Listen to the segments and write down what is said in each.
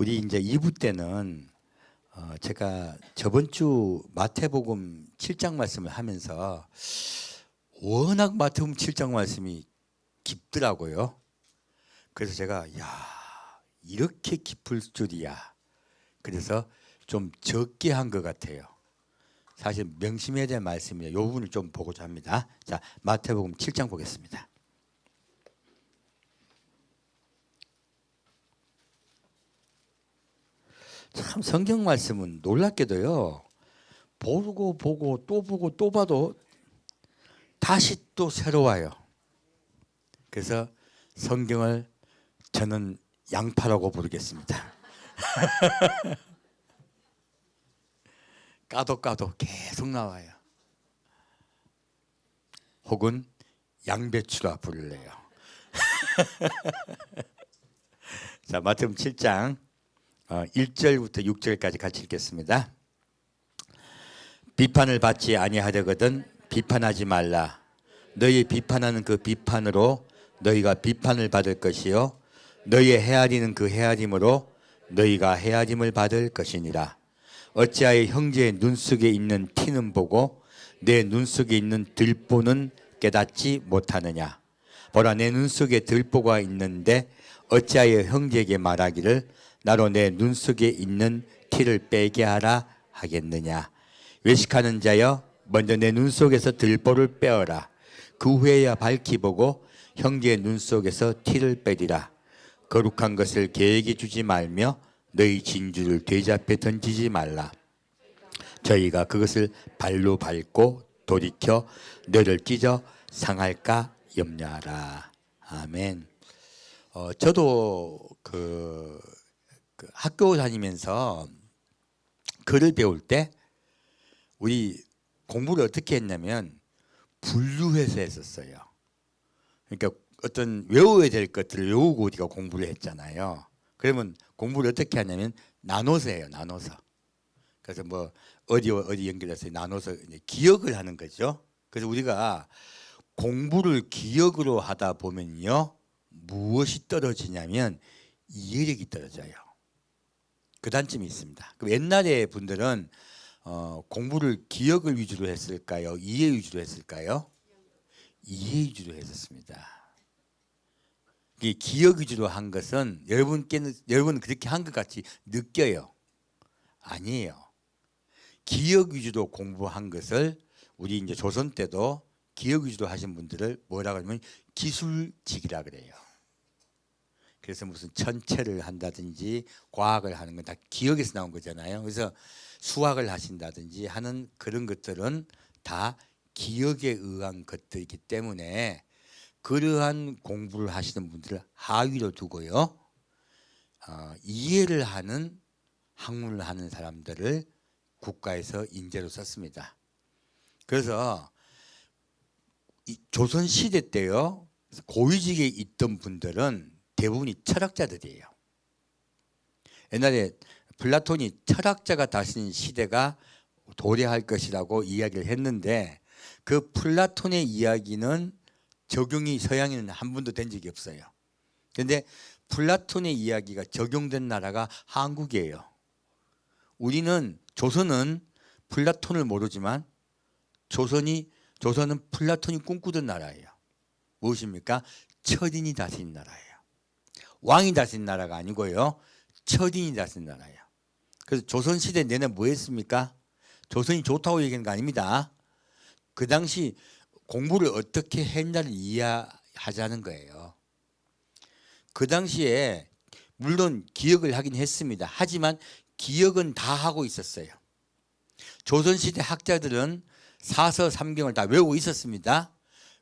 우리 이제 2부 때는 제가 저번 주 마태복음 7장 말씀을 하면서 워낙 마태복음 7장 말씀이 깊더라고요. 그래서 제가 이렇게 깊을 줄이야. 그래서 좀 적게 한 것 같아요. 사실 명심해야 될 말씀이에요. 이 부분을 좀 보고자 합니다. 자, 마태복음 7장 보겠습니다. 참 성경 말씀은 놀랍게도요. 보고 또 보고 또 봐도 다시 또 새로워요. 그래서 성경을 저는 양파라고 부르겠습니다. 까도 계속 나와요. 혹은 양배추라 부를래요. 자, 마태복음 7장 1절부터 6절까지 같이 읽겠습니다. 비판을 받지 아니하려거든 비판하지 말라. 너희 비판하는 그 비판으로 너희가 비판을 받을 것이요 너희의 헤아리는 그 헤아림으로 너희가 헤아림을 받을 것이니라. 어찌하여 형제의 눈 속에 있는 티는 보고 내 눈 속에 있는 들보는 깨닫지 못하느냐. 보라, 내 눈 속에 들보가 있는데 어찌하여 형제에게 말하기를 나로 내 눈 속에 있는 티를 빼게 하라 하겠느냐. 외식하는 자여, 먼저 내 눈 속에서 들보를 빼어라. 그 후에야 밝히 보고 형제의 눈 속에서 티를 빼리라. 거룩한 것을 계획해 주지 말며 너희 진주를 돼지 앞에 던지지 말라. 저희가 그것을 발로 밟고 돌이켜 너를 찢어 상할까 염려하라. 아멘. 저도 그 학교 다니면서 글을 배울 때 우리 공부를 어떻게 했냐면 분류해서 했었어요. 그러니까 어떤 외워야 될 것들을 외우고 우리가 공부를 했잖아요. 그러면 공부를 어떻게 하냐면 나눠서 해요. 나눠서. 그래서 뭐 어디와 어디 연결해서 나눠서 이제 기억을 하는 거죠. 그래서 우리가 공부를 기억으로 하다 보면요, 무엇이 떨어지냐면 이해력이 떨어져요. 그 단점이 있습니다. 그럼 옛날에 분들은 공부를 기억을 위주로 했을까요? 이해 위주로 했을까요? 이해 위주로 했었습니다. 기억 위주로 한 것은 여러분은 그렇게 한 것 같이 느껴요. 아니에요. 기억 위주로 공부한 것을 우리 이제 조선 때도 기억 위주로 하신 분들을 뭐라고 하냐면 기술직이라 그래요. 그래서 무슨 천체를 한다든지 과학을 하는 건 다 기억에서 나온 거잖아요. 그래서 수학을 하신다든지 하는 그런 것들은 다 기억에 의한 것들이기 때문에 그러한 공부를 하시는 분들을 하위로 두고요, 이해를 하는 학문을 하는 사람들을 국가에서 인재로 썼습니다. 그래서 조선시대 때요, 고위직에 있던 분들은 대부분이 철학자들이에요. 옛날에 플라톤이 철학자가 다스린 시대가 도래할 것이라고 이야기를 했는데 그 플라톤의 이야기는 적용이 서양에는 한 번도 된 적이 없어요. 그런데 플라톤의 이야기가 적용된 나라가 한국이에요. 조선은 플라톤을 모르지만 조선은 플라톤이 꿈꾸던 나라예요. 무엇입니까? 철인이 다스린 나라예요. 왕이 다스린 나라가 아니고요, 철인이 다스린 나라예요. 그래서 조선시대 내내 뭐 했습니까? 조선이 좋다고 얘기하는 거 아닙니다. 그 당시 공부를 어떻게 했냐를 이해하자는 거예요. 그 당시에 물론 기억을 하긴 했습니다. 하지만 기억은 다 하고 있었어요. 조선시대 학자들은 사서 삼경을 다 외우고 있었습니다.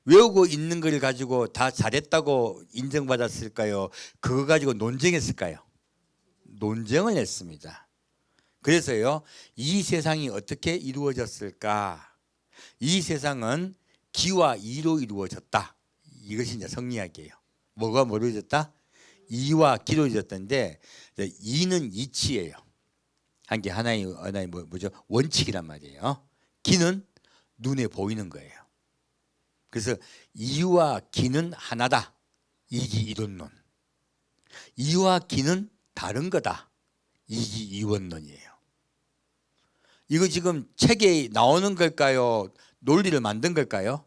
외우고 있는 걸 가지고 다 잘했다고 인정받았을까요? 그거 가지고 논쟁했을까요? 논쟁을 했습니다. 그래서요, 이 세상이 어떻게 이루어졌을까? 이 세상은 기와 이로 이루어졌다. 이것이 이제 성리학이에요. 뭐가 이루어졌다? 이와 기로 이루어졌던데, 이는 이치예요. 한 게 하나의 뭐죠? 원칙이란 말이에요. 기는 눈에 보이는 거예요. 그래서 이와 기는 하나다. 이기 이론론. 이와 기는 다른 거다. 이지이원론이에요. 이거 지금 책에 나오는 걸까요? 논리를 만든 걸까요?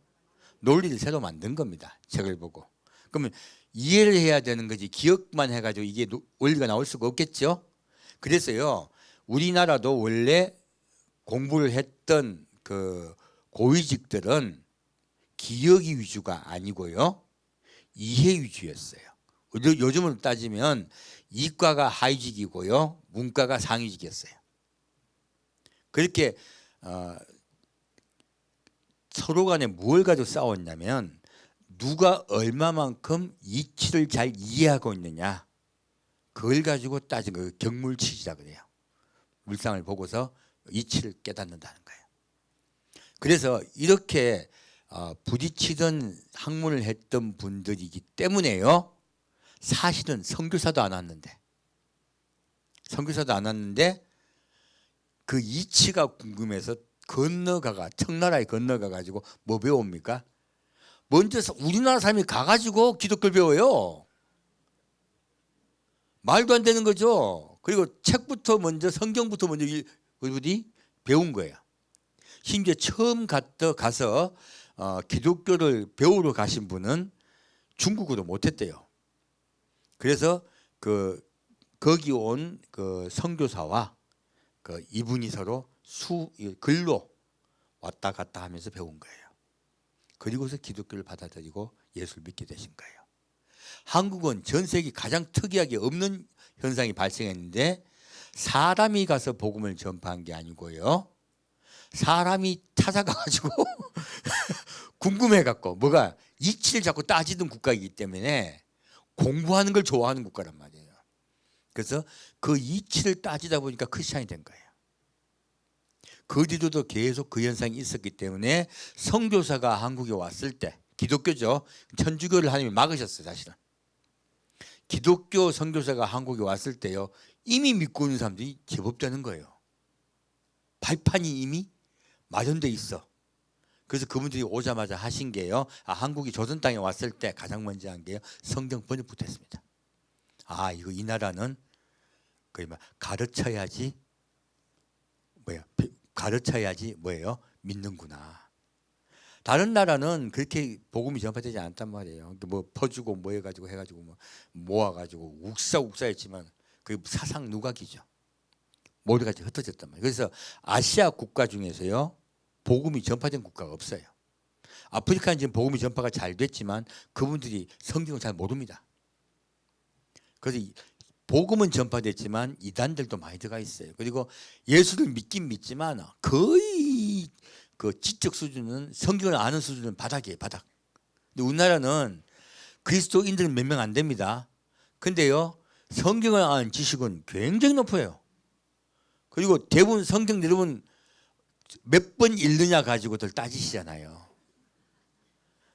논리를 새로 만든 겁니다. 책을 보고. 그러면 이해를 해야 되는 거지 기억만 해가지고 이게 원리가 나올 수가 없겠죠. 그래서요 우리나라도 원래 공부를 했던 그 고위직들은 기억이 위주가 아니고요 이해 위주였어요. 요즘으로 따지면 이과가 하위직이고요 문과가 상위직이었어요. 그렇게 서로 간에 뭘 가지고 싸웠냐면 누가 얼마만큼 이치를 잘 이해하고 있느냐 그걸 가지고 따진 거 경물치지라 그래요. 물상을 보고서 이치를 깨닫는다는 거예요. 그래서 이렇게 부딪히던 학문을 했던 분들이기 때문에요 사실은 선교사도 안 왔는데 그 이치가 궁금해서 청나라에 건너가 가지고 뭐 배웁니까? 먼저 우리나라 사람이 가가지고 기독교를 배워요. 말도 안 되는 거죠. 그리고 책부터 먼저 성경부터 먼저 그분이 배운 거예요. 심지어 처음 가서 기독교를 배우러 가신 분은 중국어도 못했대요. 그래서 거기 온 그 선교사와 이분이 서로 글로 왔다 갔다 하면서 배운 거예요. 그리고서 기독교를 받아들이고 예수를 믿게 되신 거예요. 한국은 전 세계 가장 특이하게 없는 현상이 발생했는데 사람이 가서 복음을 전파한 게 아니고요. 사람이 찾아가가지고 궁금해갖고 뭐가 이치를 자꾸 따지던 국가이기 때문에 공부하는 걸 좋아하는 국가란 말이에요. 그래서 그 이치를 따지다 보니까 크리스찬이 된 거예요. 그 뒤로도 계속 그 현상이 있었기 때문에 선교사가 한국에 왔을 때 기독교죠. 천주교를 하나님이 막으셨어요. 사실은. 기독교 선교사가 한국에 왔을 때요. 이미 믿고 있는 사람들이 제법 되는 거예요. 발판이 이미 마련돼 있어. 그래서 그분들이 오자마자 하신 게요. 한국이 조선 땅에 왔을 때 가장 먼저 한 게요. 성경 번역부터 했습니다. 이거 이 나라는 거의 가르쳐야지 뭐예요? 믿는구나. 다른 나라는 그렇게 복음이 전파되지 않았단 말이에요. 뭐 퍼주고 뭐 해가지고 뭐 모아가지고 욱사욱사했지만 그 사상 누각이죠. 모두가 흩어졌단 말이에요. 그래서 아시아 국가 중에서요 복음이 전파된 국가가 없어요. 아프리카는 지금 복음이 전파가 잘 됐지만 그분들이 성경을 잘 모릅니다. 그래서 복음은 전파됐지만 이단들도 많이 들어가 있어요. 그리고 예수를 믿긴 믿지만 거의 그 지적 수준은 성경을 아는 수준은 바닥이에요. 바닥. 근데 우리나라는 그리스도인들은 몇 명 안 됩니다. 근데요 성경을 아는 지식은 굉장히 높아요. 그리고 대부분 성경 여러분 몇 번 읽느냐 가지고들 따지시잖아요.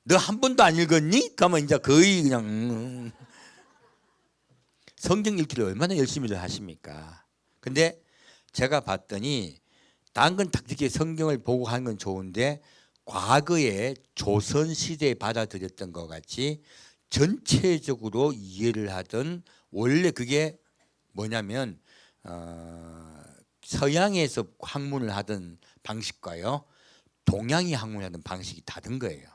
너 한 번도 안 읽었니? 그러면 이제 거의 그냥 성경 읽기를 얼마나 열심히들 하십니까? 근데 제가 봤더니 다른 건 특히 성경을 보고 하는 건 좋은데 과거에 조선시대에 받아들였던 것 같이 전체적으로 이해를 하던 원래 그게 뭐냐면 서양에서 학문을 하던 방식과요 동양이 학문하던 방식이 다른 거예요.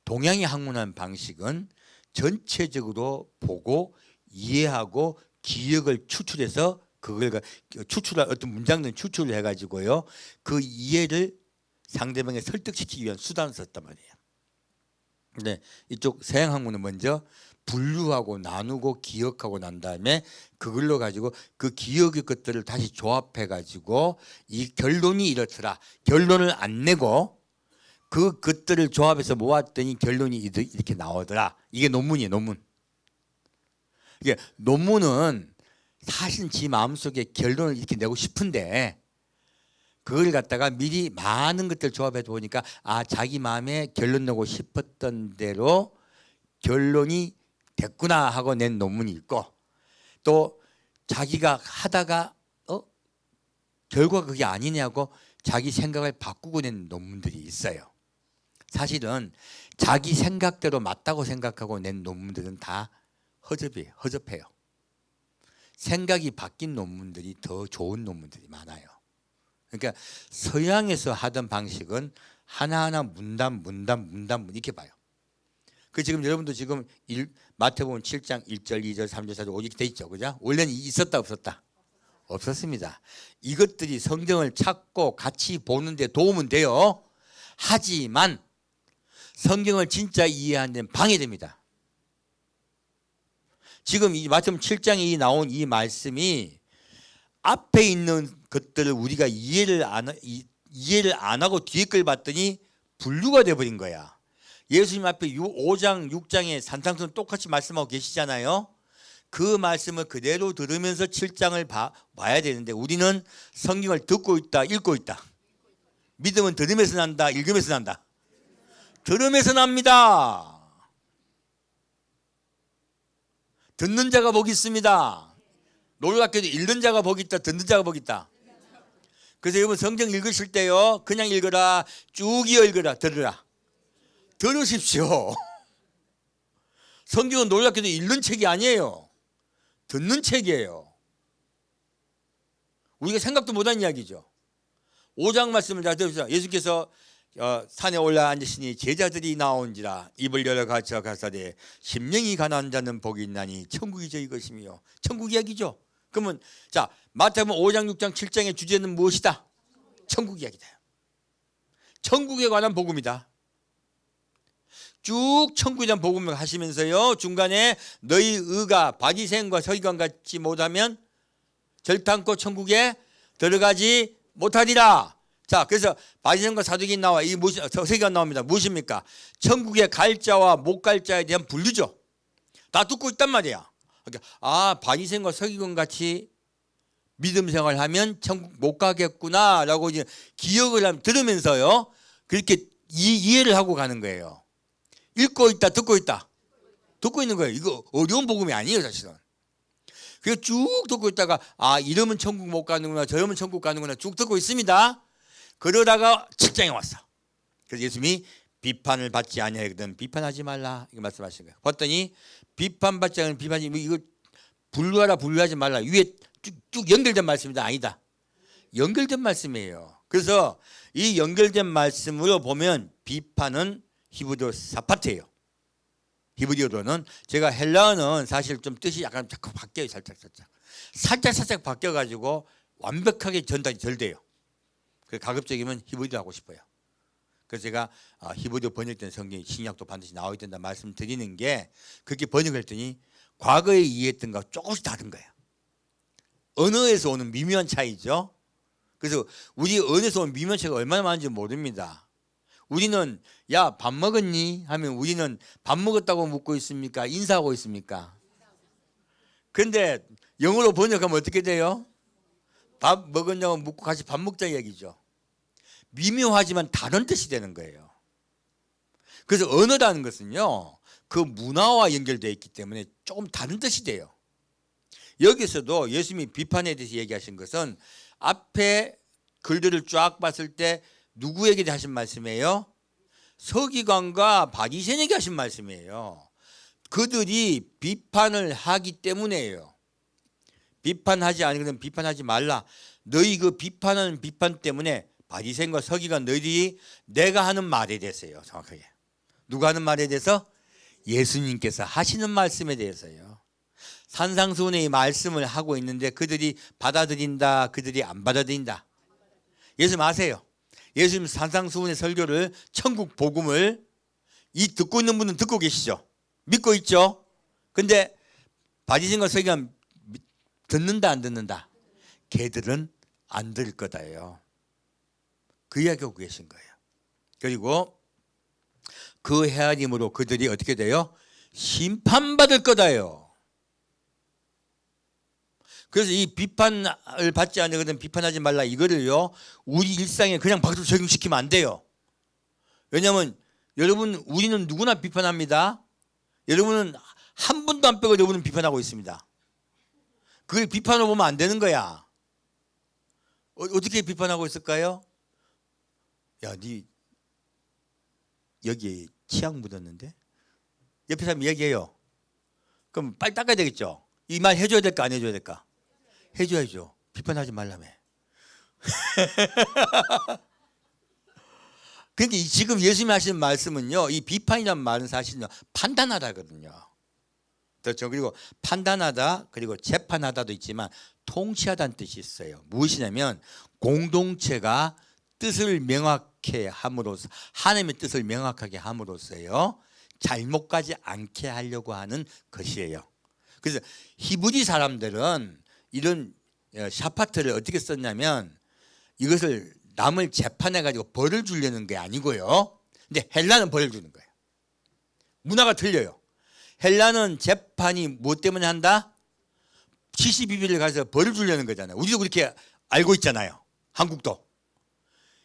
동양이 학문하는 방식은 전체적으로 보고 이해하고 기억을 추출해서 그걸 추출할 어떤 문장들 추출을 해가지고요 그 이해를 상대방에 설득시키기 위한 수단을 썼단 말이에요. 근데 이쪽 서양 학문은 먼저 분류하고 나누고 기억하고 난 다음에 그걸로 가지고 그 기억의 것들을 다시 조합해 가지고 이 결론이 이렇더라. 결론을 안 내고 그 것들을 조합해서 모았더니 결론이 이렇게 나오더라. 이게 논문이에요. 논문. 이게 논문은 사실 지 마음속에 결론을 이렇게 내고 싶은데 그걸 갖다가 미리 많은 것들 조합해 보니까 자기 마음에 결론 내고 싶었던 대로 결론이 됐구나 하고 낸 논문이 있고 또 자기가 하다가 결과가 그게 아니냐고 자기 생각을 바꾸고 낸 논문들이 있어요. 사실은 자기 생각대로 맞다고 생각하고 낸 논문들은 다 허접해요. 생각이 바뀐 논문들이 더 좋은 논문들이 많아요. 그러니까 서양에서 하던 방식은 하나하나 문단 이렇게 봐요. 그 지금 여러분도 지금 마태복음 7장 1절, 2절, 3절, 4절, 5절 이렇게 돼 있죠. 그죠? 원래는 있었다 없었다? 없었습니다. 이것들이 성경을 찾고 같이 보는데 도움은 돼요. 하지만 성경을 진짜 이해하는 데는 방해됩니다. 지금 이 마태복음 7장에 나온 이 말씀이 앞에 있는 것들을 우리가 이해를 안 하고 뒤에 걸 봤더니 분류가 돼버린 거야. 예수님 앞에 5장, 6장에 산상수훈 똑같이 말씀하고 계시잖아요. 그 말씀을 그대로 들으면서 7장을 봐야 되는데 우리는 성경을 듣고 있다, 읽고 있다. 믿음은 들음에서 난다, 읽음에서 난다. 들음에서 납니다. 듣는 자가 복이 있습니다. 놀랍게도 읽는 자가 복이 있다, 듣는 자가 복이 있다. 그래서 여러분 성경 읽으실 때요, 그냥 읽어라, 쭉 이어 읽어라, 들으라. 들으십시오. 성경은 놀랍게도 읽는 책이 아니에요. 듣는 책이에요. 우리가 생각도 못한 이야기죠. 5장 말씀을 잘 들읍시다. 예수께서 산에 올라 앉으시니 제자들이 나온지라 입을 열어 가르쳐가사대 심령이 가난한 자는 복이 있나니 천국이 저희 것이며. 천국 이야기죠. 그러면 자, 마태복음 5장 6장 7장의 주제는 무엇이다? 천국 이야기다. 천국에 관한 복음이다. 쭉 천국에 대한 복음을 하시면서요, 중간에 너희 의가 바리새인과 서기관 같지 못하면 절단코 천국에 들어가지 못하리라. 자, 그래서 바리새인과 사두개인 나와 이 서기관 나옵니다. 무엇입니까? 천국에 갈 자와 못 갈 자에 대한 분류죠. 다 듣고 있단 말이야. 그러니까 바리새인과 서기관 같이 믿음 생활하면 천국 못 가겠구나라고 이제 기억을 들으면서요, 그렇게 이해를 하고 가는 거예요. 읽고 있다, 듣고 있다. 듣고 있는 거예요. 이거 어려운 복음이 아니에요, 사실은. 그래서 쭉 듣고 있다가 이러면 천국 못 가는구나, 저러면 천국 가는구나 쭉 듣고 있습니다. 그러다가 7장에 왔어. 그래서 예수님이 비판을 받지 아니하거든 비판하지 말라 이거 말씀하신 거예요. 봤더니 비판받지 않으면 비판하지, 이거 분류하지 말라. 위에 쭉 연결된 말씀이다. 아니다. 연결된 말씀이에요. 그래서 이 연결된 말씀으로 보면 비판은 히브리어 사파트예요. 히브리어로는, 제가 헬라어는 사실 좀 뜻이 약간 자꾸 바뀌어요. 살짝 바뀌어가지고 완벽하게 전달이 덜 돼요. 그래서 가급적이면 히브리어 하고 싶어요. 그래서 제가 히브리어 번역된 성경이 신약도 반드시 나와야 된다 말씀드리는 게, 그렇게 번역했더니 과거에 이해했던 거와 조금씩 다른 거예요. 언어에서 오는 미묘한 차이죠. 그래서 우리 언어에서 오는 미묘한 차이가 얼마나 많은지 모릅니다. 우리는 야, 밥 먹었니? 하면 우리는 밥 먹었다고 묻고 있습니까? 인사하고 있습니까? 그런데 영어로 번역하면 어떻게 돼요? 밥 먹었냐고 묻고 같이 밥 먹자 얘기죠. 미묘하지만 다른 뜻이 되는 거예요. 그래서 언어라는 것은요, 그 문화와 연결되어 있기 때문에 조금 다른 뜻이 돼요. 여기서도 예수님이 비판에 대해서 얘기하신 것은 앞에 글들을 쫙 봤을 때 누구에게 하신 말씀이에요? 서기관과 바리새인에게 하신 말씀이에요. 그들이 비판을 하기 때문에요. 비판하지 않으면 비판하지 말라. 너희 그 비판하는 비판 때문에 바리새인과 서기관 너희들이 내가 하는 말에 대해서요. 정확하게. 누가 하는 말에 대해서? 예수님께서 하시는 말씀에 대해서요. 산상수훈의 이 말씀을 하고 있는데 그들이 받아들인다, 그들이 안 받아들인다. 예수님 아세요? 예수님 산상수훈의 설교를, 천국 복음을 이 듣고 있는 분은 듣고 계시죠? 믿고 있죠? 근데 바리새인과 서기관 듣는다 안 듣는다? 걔들은 안 들을 거다예요. 그 이야기하고 계신 거예요. 그리고 그 헤아림으로 그들이 어떻게 돼요? 심판받을 거다예요. 그래서 이 비판을 받지 않으거든 비판하지 말라 이거를요, 우리 일상에 그냥 바로 적용시키면 안 돼요. 왜냐하면 여러분, 우리는 누구나 비판합니다. 여러분은 한 분도 안 빼고 여러분은 비판하고 있습니다. 그걸 비판으로 보면 안 되는 거야. 어떻게 비판하고 있을까요? 야, 니 여기에 치약 묻었는데? 옆에 사람이 얘기해요. 그럼 빨리 닦아야 되겠죠? 이 말 해줘야 될까 안 해줘야 될까? 해줘야죠. 비판하지 말라며. 그러니까 지금 예수님이 하시는 말씀은요, 이 비판이란 말은 사실은요 판단하다거든요. 그렇죠. 그리고 판단하다, 그리고 재판하다도 있지만 통치하다는 뜻이 있어요. 무엇이냐면 공동체가 뜻을 명확히 함으로써, 하나님의 뜻을 명확하게 함으로써요 잘못 가지 않게 하려고 하는 것이에요. 그래서 히브리 사람들은 이런 샤파트를 어떻게 썼냐면 이것을 남을 재판해 가지고 벌을 주려는 게 아니고요. 근데 헬라는 벌을 주는 거예요. 문화가 틀려요. 헬라는 재판이 무엇 때문에 한다? 72비를 가서 벌을 주려는 거잖아요. 우리도 그렇게 알고 있잖아요. 한국도.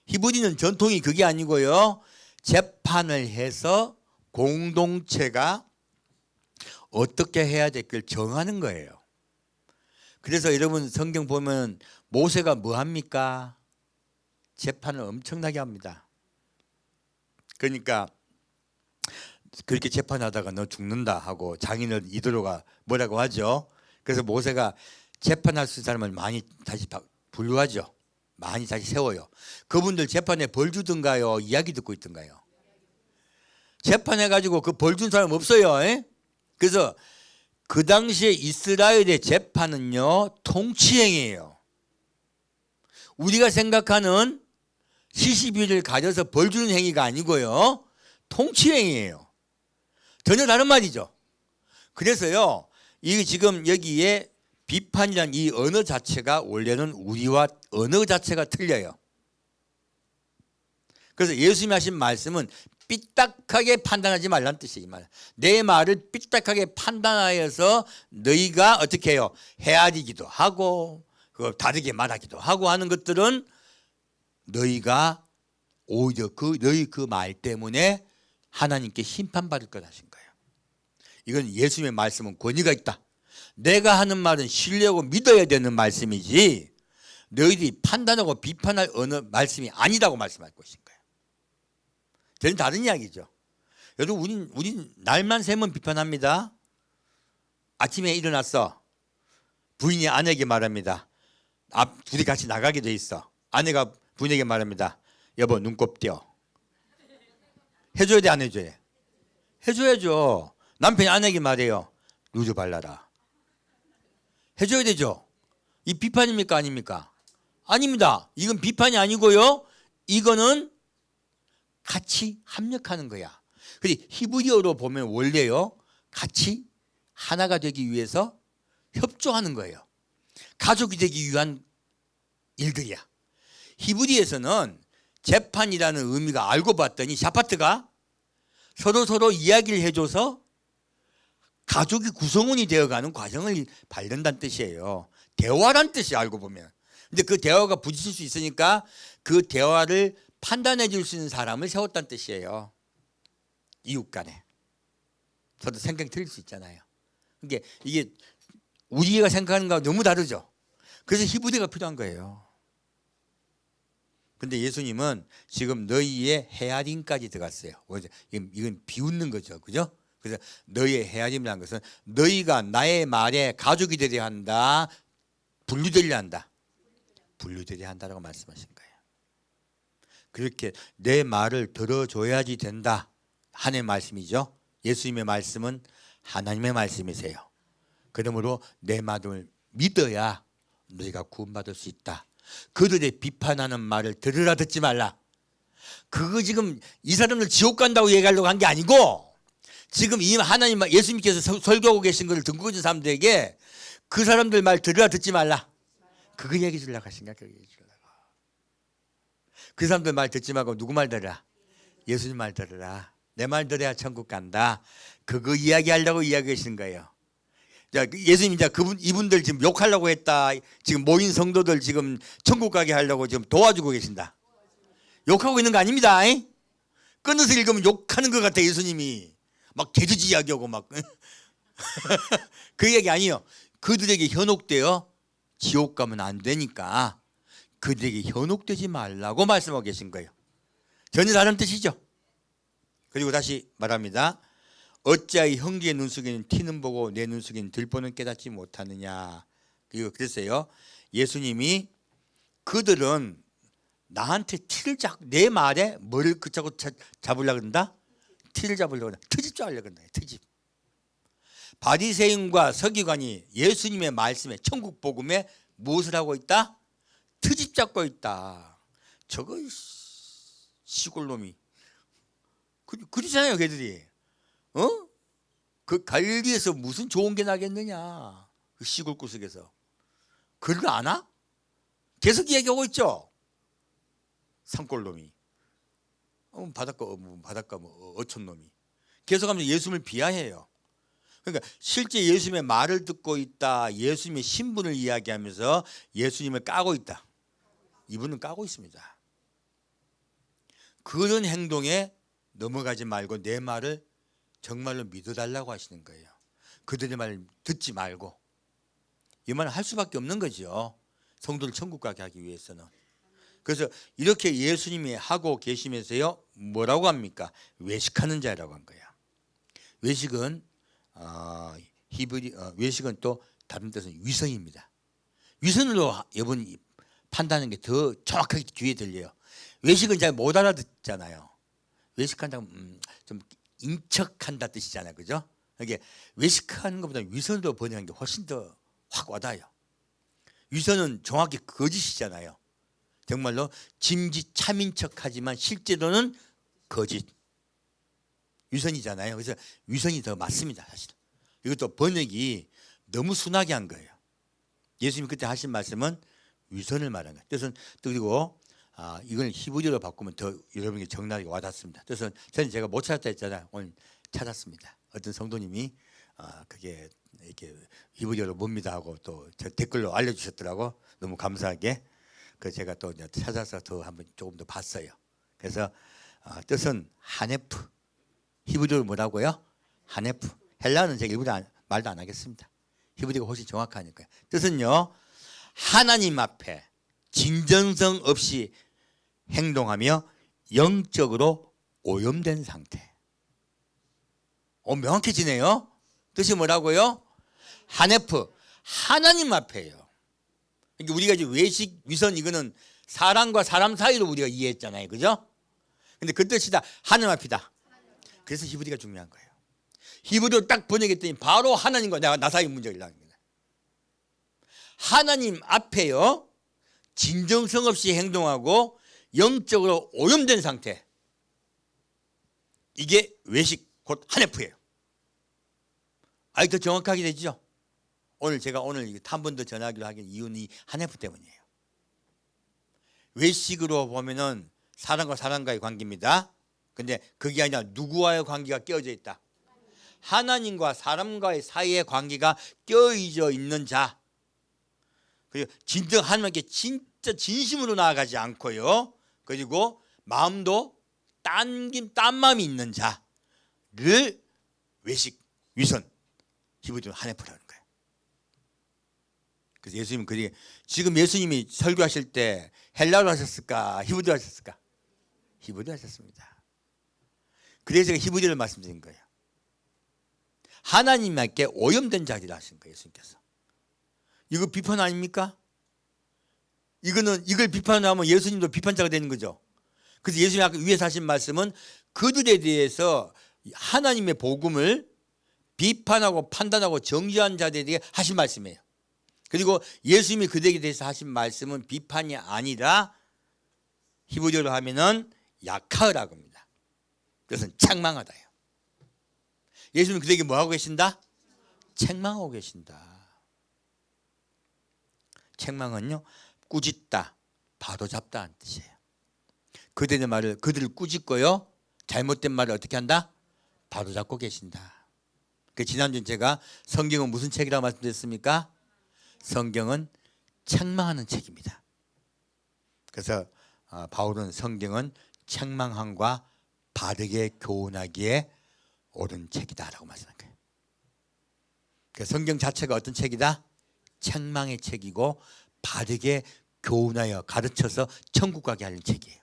히브리는 전통이 그게 아니고요. 재판을 해서 공동체가 어떻게 해야 될 걸 정하는 거예요. 그래서 여러분 성경 보면 모세가 뭐 합니까? 재판을 엄청나게 합니다. 그러니까 그렇게 재판하다가 너 죽는다 하고 장인을 이도로가 뭐라고 하죠. 그래서 모세가 재판할 수 있는 사람을 많이 다시 분류하죠. 많이 다시 세워요. 그분들 재판에 벌 주든가요? 이야기 듣고 있든가요? 재판해가지고 그 벌 준 사람 없어요. 그래서 그 당시에 이스라엘의 재판은요 통치행위예요. 우리가 생각하는 시시비를 가져서 벌 주는 행위가 아니고요 통치행위예요. 전혀 다른 말이죠. 그래서요 이 지금 여기에 비판이란 이 언어 자체가 원래는 우리와 언어 자체가 틀려요. 그래서 예수님이 하신 말씀은 삐딱하게 판단하지 말라는 뜻이에요. 내 말을 삐딱하게 판단하여서 너희가 어떻게 해요? 헤아리기도 하고 다르게 말하기도 하고 하는 것들은 너희가 오히려 너희 그 말 때문에 하나님께 심판받을 것 하신 거예요. 이건 예수님의 말씀은 권위가 있다. 내가 하는 말은 신뢰하고 믿어야 되는 말씀이지 너희들이 판단하고 비판할 어느 말씀이 아니라고 말씀할 것인 거예요. 저는 다른 이야기죠. 여러분 우린 날만 새면 비판합니다. 아침에 일어났어. 부인이 아내에게 말합니다. 둘이 같이 나가게 돼 있어. 아내가 부인에게 말합니다. 여보 눈곱 띄어. 해줘야 돼 안 해줘야 돼? 해줘야죠. 남편이 아내에게 말해요. 루즈 발라라. 해줘야 되죠. 이 비판입니까 아닙니까? 아닙니다. 이건 비판이 아니고요. 이거는 같이 합력하는 거야. 그런데 히브리어로 보면 원래요. 같이 하나가 되기 위해서 협조하는 거예요. 가족이 되기 위한 일들이야. 히브리에서는 재판이라는 의미가 알고 봤더니 샤파트가 서로 이야기를 해줘서 가족이 구성원이 되어가는 과정을 밟는다는 뜻이에요. 대화란 뜻이 알고 보면. 근데 그 대화가 부딪힐 수 있으니까 그 대화를 판단해 줄 수 있는 사람을 세웠다는 뜻이에요. 이웃 간에. 저도 생각이 틀릴 수 있잖아요. 그러니까 이게 우리가 생각하는 거와 너무 다르죠. 그래서 히브리가 필요한 거예요. 근데 예수님은 지금 너희의 헤아림까지 들어갔어요. 이건 비웃는 거죠. 그죠? 그래서 너희의 헤아림이라는 것은 너희가 나의 말에 가족이 되려 한다. 분류되려 한다. 분류되려 한다라고 말씀하신 거예요. 그렇게 내 말을 들어줘야지 된다. 하나님의 말씀이죠. 예수님의 말씀은 하나님의 말씀이세요. 그러므로 내 말을 믿어야 너희가 구원받을 수 있다. 그들의 비판하는 말을 들으라 듣지 말라. 그거 지금 이 사람들 지옥 간다고 얘기하려고 한 게 아니고 지금 이 하나님 예수님께서 설교하고 계신 것을 듣고 있는 사람들에게 그 사람들 말 들으라 듣지 말라. 그거 얘기 주려고 하신가? 그거 얘기 주려고. 그 사람들 말 듣지 말고 누구 말 들으라? 예수님 말 들으라. 내 말 들어야 천국 간다. 그거 이야기하려고 이야기하시는 거예요. 자, 예수님 이제 이분들 지금 욕하려고 했다. 지금 모인 성도들 지금 천국 가게 하려고 지금 도와주고 계신다. 욕하고 있는 거 아닙니다. 끊어서 읽으면 욕하는 것 같아. 예수님이 막 개주지 이야기하고 막 그 얘기 아니에요. 그들에게 현혹되어 지옥 가면 안 되니까 그들에게 현혹되지 말라고 말씀하고 계신 거예요. 전혀 다른 뜻이죠. 그리고 다시 말합니다. 어찌하여 형제의 눈속에는 티는 보고 내 눈속에는 들보는 깨닫지 못하느냐. 그리고 그랬어요. 예수님이 그들은 나한테 티를 잡고 내 말에 뭐를 붙잡고 잡으려고 한다? 티를 잡으려고 한다. 트집 잡으려고 한다. 트집. 바리새인과 서기관이 예수님의 말씀에 천국 복음에 무엇을 하고 있다? 트집 잡고 있다. 저거 시골놈이 그러잖아요. 걔들이 그 갈릴리에서 무슨 좋은 게 나겠느냐. 그 시골 구석에서 그걸 아나? 계속 얘기하고 있죠. 산골놈이 바닷가 어촌놈이 계속하면서 예수님을 비하해요. 그러니까 실제 예수님의 말을 듣고 있다. 예수님의 신분을 이야기하면서 예수님을 까고 있다. 이분은 까고 있습니다. 그런 행동에 넘어가지 말고 내 말을 정말로 믿어달라고 하시는 거예요. 그들의 말을 듣지 말고. 이 말을 할 수밖에 없는 거죠. 성도를 천국 가게 하기 위해서는. 그래서 이렇게 예수님이 하고 계시면서요 뭐라고 합니까? 외식하는 자라고 한 거야. 외식은 외식은 또 다른 뜻은 위선입니다. 위선으로 여러분 판단하는 게 더 정확하게 뒤에 들려요. 외식은 잘 못 알아듣잖아요. 외식한다고 좀 인척한다 뜻이잖아요, 그죠? 이게 외식하는 것보다 위선으로 번역하는 게 훨씬 더 확 와닿아요. 위선은 정확히 거짓이잖아요. 정말로 짐짓 참인 척하지만 실제로는 거짓. 위선이잖아요. 그래서 위선이 더 맞습니다, 사실. 이것도 번역이 너무 순하게 한 거예요. 예수님이 그때 하신 말씀은 위선을 말하는 거예요. 뜻은 그리고 이걸 히브리어로 바꾸면 더 여러분에게 적나라하게 와닿습니다. 뜻은 저는 제가 못 찾았다 했잖아요. 오늘 찾았습니다. 어떤 성도님이 그게 이렇게 히브리어로 뭡니다 하고 또 저 댓글로 알려주셨더라고. 너무 감사하게. 그 제가 또 찾아서 더 한번 조금 더 봤어요. 그래서 뜻은 하네프. 히브리어로 뭐라고요? 하네프. 헬라어는 제가 일부러 말도 안 하겠습니다. 히브리어가 훨씬 정확하니까요. 뜻은요, 하나님 앞에 진정성 없이 행동하며 영적으로 오염된 상태. 명확해지네요. 뜻이 뭐라고요? 하네프. 하나님 앞에요. 그러니까 우리가 이제 외식, 위선 이거는 사람과 사람 사이로 우리가 이해했잖아요. 그죠? 근데 그 뜻이 다 하나님 앞이다. 그래서 히브리가 중요한 거예요. 히브리로 딱 번역했더니 바로 하나님과 나 사이 문제가 일어나는 거예요. 하나님 앞에요, 진정성 없이 행동하고 영적으로 오염된 상태. 이게 외식 곧 하네프예요. 더 정확하게 되죠. 제가 한 번 더 전하기로 하긴 이유는 이 하네프 때문이에요. 외식으로 보면은 사람과 사람과의 관계입니다. 근데 그게 아니라 누구와의 관계가 껴져 있다. 하나님과 사람과의 사이의 관계가 껴져 있는 자. 그리고 진정 하나님께 진짜 진심으로 나아가지 않고요. 그리고 마음도 딴 마음이 있는 자를 외식, 위선, 히브리어로 하네프라는 거예요. 그래서 예수님은 지금 예수님이 설교하실 때 헬라어로 하셨을까? 히브리어로 하셨을까? 히브리어로 하셨습니다. 그래서 제가 히브리어를 말씀드린 거예요. 하나님께 오염된 자리를 하신 거예요, 예수님께서. 이거 비판 아닙니까? 이걸 비판하면 예수님도 비판자가 되는 거죠. 그래서 예수님이 아까 위에서 하신 말씀은 그들에 대해서 하나님의 복음을 비판하고 판단하고 정죄한 자들에게 하신 말씀이에요. 그리고 예수님이 그들에 대해서 하신 말씀은 비판이 아니라 히브리어로 하면은 야카라고 합니다. 그것은 책망하다예요. 예수님은 그들에게 뭐 하고 계신다? 책망하고 계신다. 책망은요, 꾸짖다, 바로잡다는 뜻이에요. 그들을 꾸짖고요, 잘못된 말을 어떻게 한다? 바로잡고 계신다. 지난주에 제가 성경은 무슨 책이라고 말씀드렸습니까? 성경은 책망하는 책입니다. 그래서 바울은 성경은 책망함과 바르게 교훈하기에 옳은 책이다라고 말씀한 거예요. 성경 자체가 어떤 책이다? 책망의 책이고 바르게 교훈하여 가르쳐서 천국 가게 하는 책이에요.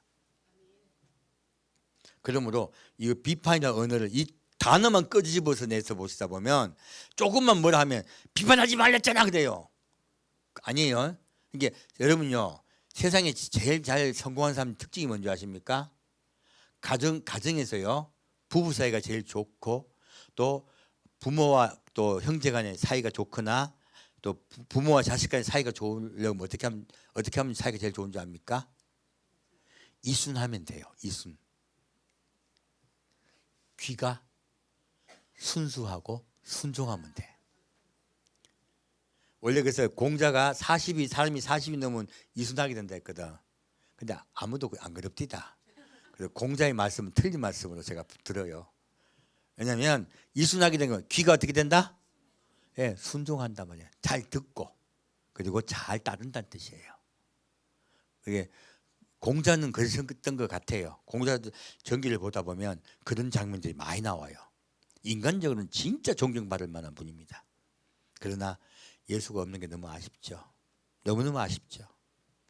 그러므로 이 비판이라는 언어를 이 단어만 끄집어서 내서 보시다 보면 조금만 뭐라 하면 비판하지 말랬잖아 그래요. 아니에요. 이게 여러분요, 세상에 제일 잘 성공한 사람 특징이 뭔지 아십니까? 가정에서요, 부부 사이가 제일 좋고, 또 부모와 또 형제 간의 사이가 좋거나, 또 부모와 자식 간의 사이가 좋으려면 어떻게 하면 사이가 제일 좋은 줄 압니까? 이순하면 돼요. 이순. 귀가 순수하고 순종하면 돼. 원래 그래서 공자가 사람이 40이 넘으면 이순하게 된다 했거든. 근데 아무도 안 그럽디다. 그래서 공자의 말씀은 틀린 말씀으로 제가 들어요. 왜냐하면 이순하게 된 건 귀가 어떻게 된다? 예, 순종한단 말이에요. 잘 듣고 그리고 잘 따른다는 뜻이에요. 그게 공자는 그랬던 것 같아요. 공자 전기를 보다 보면 그런 장면들이 많이 나와요. 인간적으로는 진짜 존경받을 만한 분입니다. 그러나 예수가 없는 게 너무 아쉽죠. 너무너무 아쉽죠.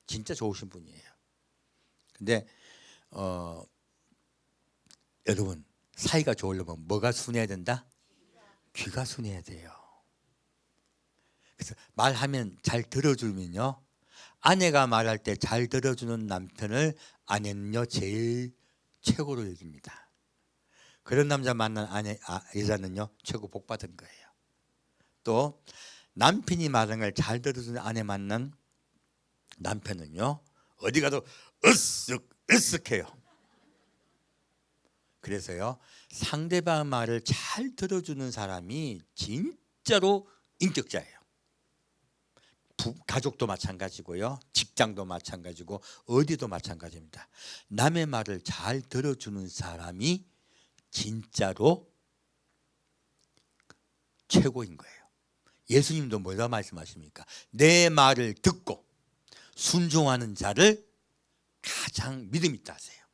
진짜 좋으신 분이에요. 근데 여러분, 사이가 좋으려면 뭐가 순해야 된다? 귀가 순해야 돼요. 그래서 말하면 잘 들어주면요, 아내가 말할 때 잘 들어주는 남편을 아내는요 제일 최고로 여깁니다. 그런 남자 만난 여자는요 최고 복 받은 거예요. 또 남편이 말하는 걸 잘 들어주는 아내 만난 남편은요 어디 가도 으쓱해요. 그래서요 상대방 말을 잘 들어주는 사람이 진짜로 인격자예요. 가족도 마찬가지고요, 직장도 마찬가지고 어디도 마찬가지입니다. 남의 말을 잘 들어주는 사람이 진짜로 최고인 거예요. 예수님도 뭐라 말씀하십니까? 내 말을 듣고 순종하는 자를 가장 믿음 있다 하세요.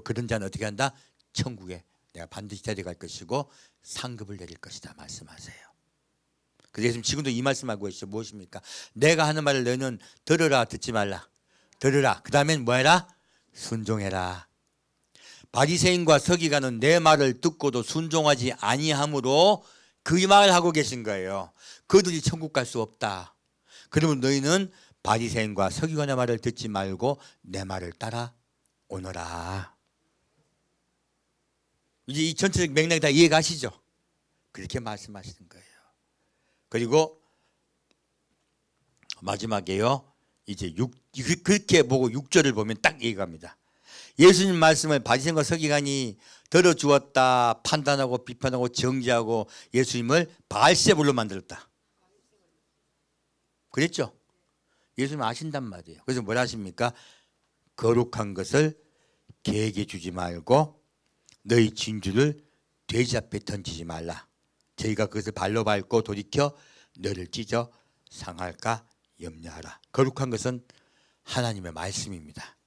그런 자는 어떻게 한다? 천국에 내가 반드시 데려갈 것이고 상급을 내릴 것이다 말씀하세요. 그래서 예수님 지금도 이 말씀하고 계시죠. 무엇입니까? 내가 하는 말을 너희는 들으라, 듣지 말라. 들으라. 그 다음엔 뭐해라? 순종해라. 바리새인과 서기관은 내 말을 듣고도 순종하지 아니하므로 그 말을 하고 계신 거예요. 그들이 천국 갈 수 없다. 그러면 너희는 바리새인과 서기관의 말을 듣지 말고 내 말을 따라 오너라. 이제 이 전체적 맥락이 다 이해가시죠? 그렇게 말씀하시는 거예요. 그리고 마지막에요, 이제 그렇게 보고 6절을 보면 딱 이해갑니다. 예수님 말씀을 바리새인과 서기관이 들어주었다 판단하고 비판하고 정죄하고 예수님을 바알세불로 만들었다. 그랬죠? 예수님 아신단 말이에요. 그래서 뭐라 하십니까? 거룩한 것을 개에게 주지 말고 너희 진주를 돼지 앞에 던지지 말라. 저희가 그것을 발로 밟고 돌이켜 너를 찢어 상할까 염려하라. 거룩한 것은 하나님의 말씀입니다.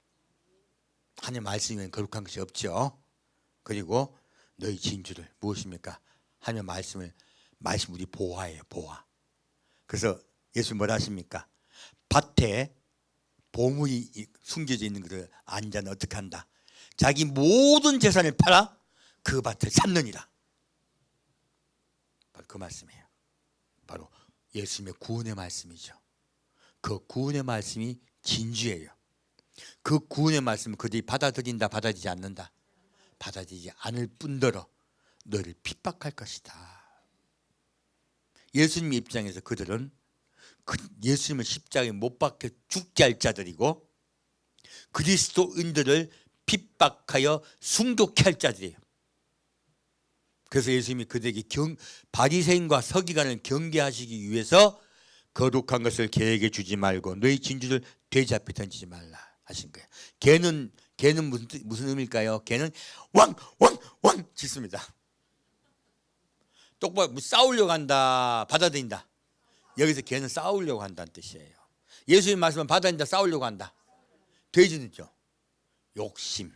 하나님의 말씀이면 거룩한 것이 없죠. 그리고 너희 진주를 무엇입니까? 하나님의 말씀 우리 보화예요. 보화. 그래서 예수님 뭐라 하십니까? 밭에 보물이 숨겨져 있는 것을 아는 자는 어떻게 한다? 자기 모든 재산을 팔아 그 밭을 샀느니라. 바로 그 말씀이에요. 바로 예수님의 구원의 말씀이죠. 그 구원의 말씀이 진주예요. 그 구원의 말씀을 그들이 받아들인다, 받아들이지 않는다? 받아들이지 않을 뿐더러 너를 핍박할 것이다. 예수님 입장에서 그들은 예수님을 십자가에 못 박혀 죽게 할 자들이고 그리스도인들을 핍박하여 순교케 할 자들이에요. 그래서 예수님이 그들에게 바리새인과 서기관을 경계하시기 위해서 거룩한 것을 개에게 주지 말고 너희 진주를 돼지 앞에 던지지 말라 하신 거예요. 개는 무슨 의미일까요? 개는 왕 짖습니다. 똑바로 싸우려고 한다, 받아들인다. 여기서 개는 싸우려고 한다는 뜻이에요. 예수님 말씀은 받아들인다, 싸우려고 한다. 돼지는요, 욕심.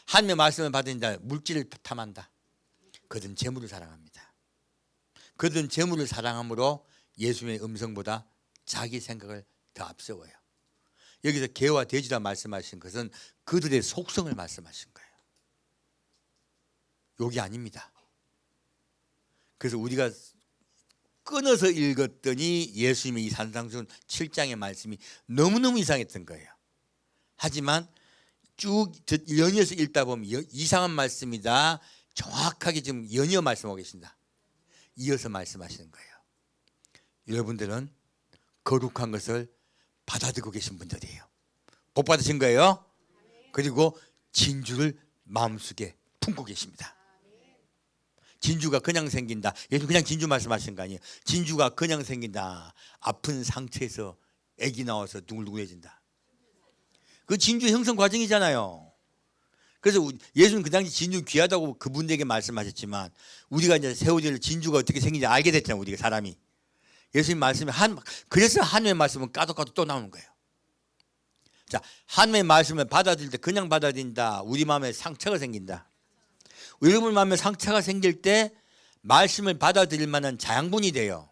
하나님의 말씀을 받아들인다, 물질을 탐한다. 그들은 재물을 사랑합니다. 그들은 재물을 사랑함으로 예수님의 음성보다 자기 생각을 더 앞세워요. 여기서 개와 돼지라 말씀하신 것은 그들의 속성을 말씀하신 거예요. 욕이 아닙니다. 그래서 우리가 끊어서 읽었더니 예수님의 이 산상수훈 7장의 말씀이 너무너무 이상했던 거예요. 하지만 쭉 연이어서 읽다 보면 이상한 말씀이다 정확하게 지금 연이어 말씀하고 계신다. 이어서 말씀하시는 거예요. 여러분들은 거룩한 것을 받아들이고 계신 분들이에요. 복 받으신 거예요. 그리고 진주를 마음속에 품고 계십니다. 진주가 그냥 생긴다. 예수님 그냥 진주 말씀하신 거 아니에요. 진주가 그냥 생긴다. 아픈 상처에서 애기 나와서 둥글둥글해진다. 그 진주 형성 과정이잖아요. 그래서 예수님 그 당시 진주 귀하다고 그분에게 말씀하셨지만 우리가 이제 세월을 진주가 어떻게 생긴지 알게 됐잖아요. 우리가 사람이. 예수님 말씀이 그래서 하나님의 말씀은 까도 또 나오는 거예요. 자, 하나님의 말씀을 받아들일 때 그냥 받아들인다. 우리 마음에 상처가 생긴다. 여러분 마음에 상처가 생길 때 말씀을 받아들일 만한 자양분이 돼요.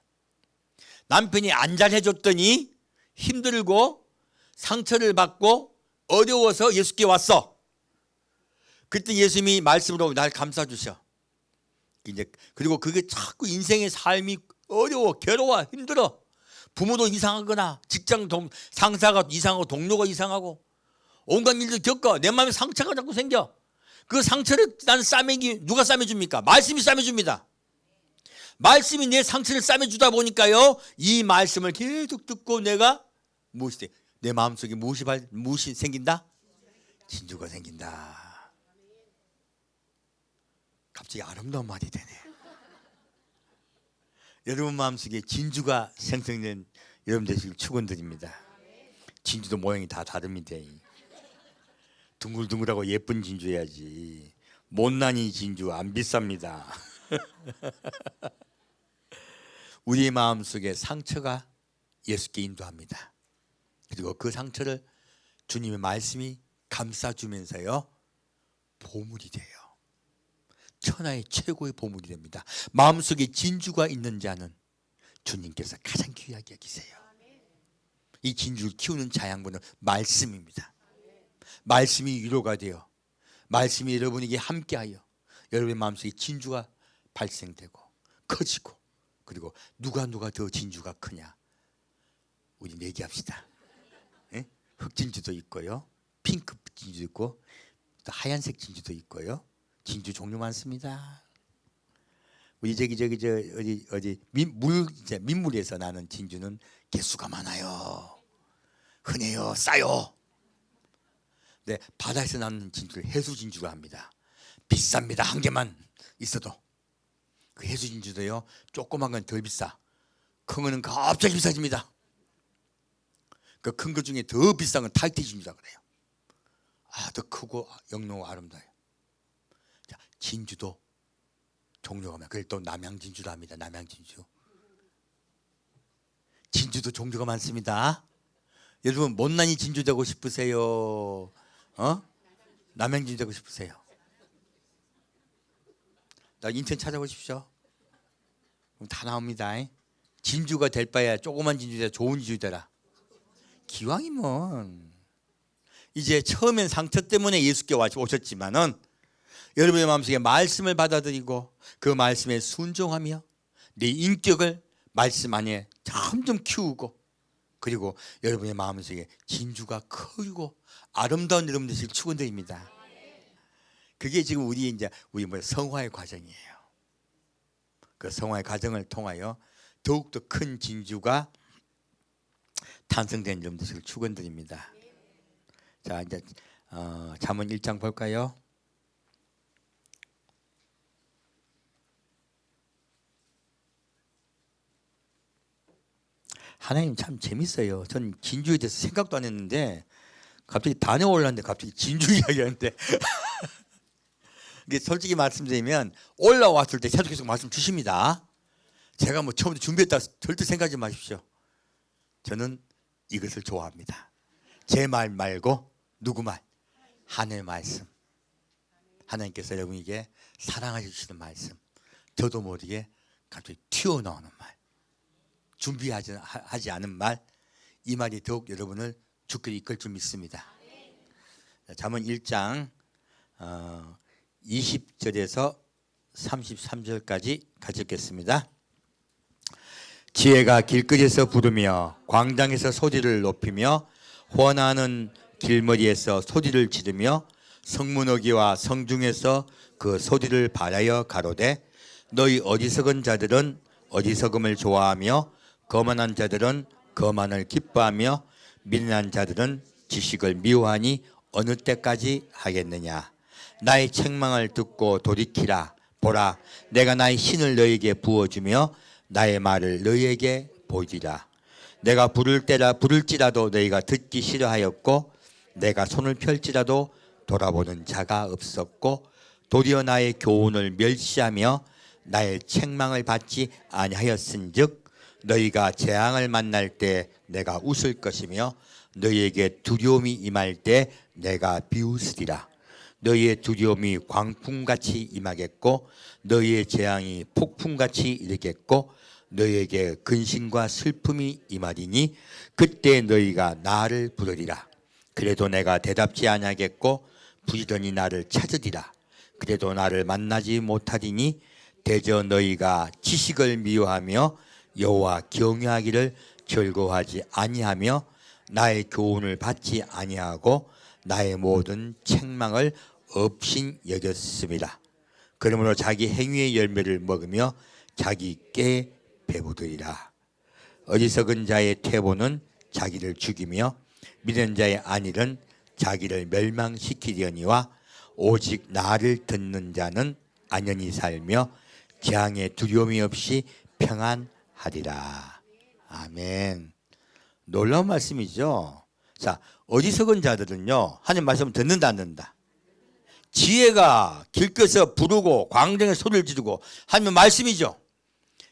남편이 안 잘해줬더니 힘들고 상처를 받고 어려워서 예수께 왔어. 그때 예수님이 말씀으로 날 감싸주셔. 이제 그리고 그게 자꾸 인생의 삶이 어려워, 괴로워, 힘들어. 부모도 이상하거나 직장 상사가 이상하고 동료가 이상하고 온갖 일들 겪어. 내 마음에 상처가 자꾸 생겨. 그 상처를 나는 누가 싸매줍니까? 말씀이 싸매줍니다. 말씀이 내 상처를 싸매주다 보니까요, 이 말씀을 계속 듣고 내가 내 마음속에 무엇이 생긴다? 진주가 생긴다. 갑자기 아름다운 말이 되네. 여러분 마음속에 진주가 생성된 여러분 되시길 축원드립니다. 진주도 모양이 다 다릅니다. 둥글둥글하고 예쁜 진주야지. 못난이 진주 안 비쌉니다. 우리의 마음속에 상처가 예수께 인도합니다. 그리고 그 상처를 주님의 말씀이 감싸주면서요 보물이 돼요. 천하의 최고의 보물이 됩니다. 마음속에 진주가 있는 자는 주님께서 가장 귀하게 여기세요. 이 진주를 키우는 자양분은 말씀입니다. 말씀이 위로가 되어 말씀이 여러분에게 함께하여 여러분의 마음속에 진주가 발생되고 커지고 그리고 누가 더 진주가 크냐 우리 내기합시다. 예? 흑진주도 있고요, 핑크 진주도 있고 또 하얀색 진주도 있고요. 진주 종류 많습니다. 우리 어디 민물에서 나는 진주는 개수가 많아요. 흔해요, 싸요. 네, 바다에서 나는 진주를 해수 진주라 합니다. 비쌉니다. 한 개만 있어도. 그 해수 진주도요, 조그만 건 덜 비싸. 큰 거는 갑자기 비싸집니다. 그 큰 것 중에 더 비싼 건 타이티 진주라 그래요. 더 크고 영롱하고 아름다워요. 자, 진주도 종류가 많아요. 그걸 또 남양 진주라 합니다. 남양 진주. 진주도 종류가 많습니다. 여러분 못난이 진주 되고 싶으세요? 남양 진주 되고 싶으세요? 나 인천 찾아보십시오. 그럼 다 나옵니다. 진주가 될 바에야 조그만 진주 되라, 좋은 진주 되라. 기왕이면 이제 처음엔 상처 때문에 예수께 오셨지만은 여러분의 마음속에 말씀을 받아들이고 그 말씀에 순종하며 내 인격을 말씀 안에 점점 키우고 그리고 여러분의 마음속에 진주가 크고 아름다운 여러분 되실 축원드립니다. 그게 지금 우리 성화의 과정이에요. 그 성화의 과정을 통하여 더욱더 큰 진주가 탄생된 여러분 되실 축원드립니다. 자, 이제 잠언 1장 볼까요? 하나님 참 재밌어요. 전 진주에 대해서 생각도 안 했는데 갑자기 단에 올랐는데 갑자기 진주 이야기하는데 솔직히 말씀드리면 올라왔을 때 계속 말씀 주십니다. 제가 처음부터 준비했다 절대 생각하지 마십시오. 저는 이것을 좋아합니다. 제 말 말고 누구 말? 하나님의 말씀. 하나님께서 여러분에게 사랑하시는 말씀. 저도 모르게 갑자기 튀어나오는 말. 준비하지 않은 말. 이 말이 더욱 여러분을 주께 이끌 줄 믿습니다. 잠언 1장 20절에서 33절까지 같이 읽겠습니다. 지혜가 길거리에서 부르며 광장에서 소리를 높이며 호원하는 길머리에서 소리를 지르며 성문어기와 성중에서 그 소리를 발하여 가로되 너희 어리석은 자들은 어리석음을 좋아하며 거만한 자들은 거만을 기뻐하며 미련한 자들은 지식을 미워하니 어느 때까지 하겠느냐. 나의 책망을 듣고 돌이키라. 보라, 내가 나의 신을 너에게 부어주며 나의 말을 너에게 보이리라. 내가 부를지라도 너희가 듣기 싫어하였고 내가 손을 펼지라도 돌아보는 자가 없었고 도리어 나의 교훈을 멸시하며 나의 책망을 받지 아니하였은즉 너희가 재앙을 만날 때 내가 웃을 것이며 너희에게 두려움이 임할 때 내가 비웃으리라. 너희의 두려움이 광풍같이 임하겠고 너희의 재앙이 폭풍같이 이르겠고 너희에게 근심과 슬픔이 임하리니 그때 너희가 나를 부르리라. 그래도 내가 대답지 아니하겠고 부지런히 나를 찾으리라. 그래도 나를 만나지 못하리니 대저 너희가 지식을 미워하며 여호와 경외하기를 즐거워하지 아니하며 나의 교훈을 받지 아니하고 나의 모든 책망을 업신 여겼습니다. 그러므로 자기 행위의 열매를 먹으며 자기 께 배부르리라. 어리석은 자의 태보는 자기를 죽이며 미련한 자의 안일은 자기를 멸망시키려니와 오직 나를 듣는 자는 안연히 살며 재앙의 두려움이 없이 평안하리라. 아멘. 놀라운 말씀이죠. 자, 어리석은 자들은요 하나님 말씀을 듣는다 안 듣는다. 지혜가 길거리에서 부르고 광장에 소리를 지르고 하나님의 말씀이죠.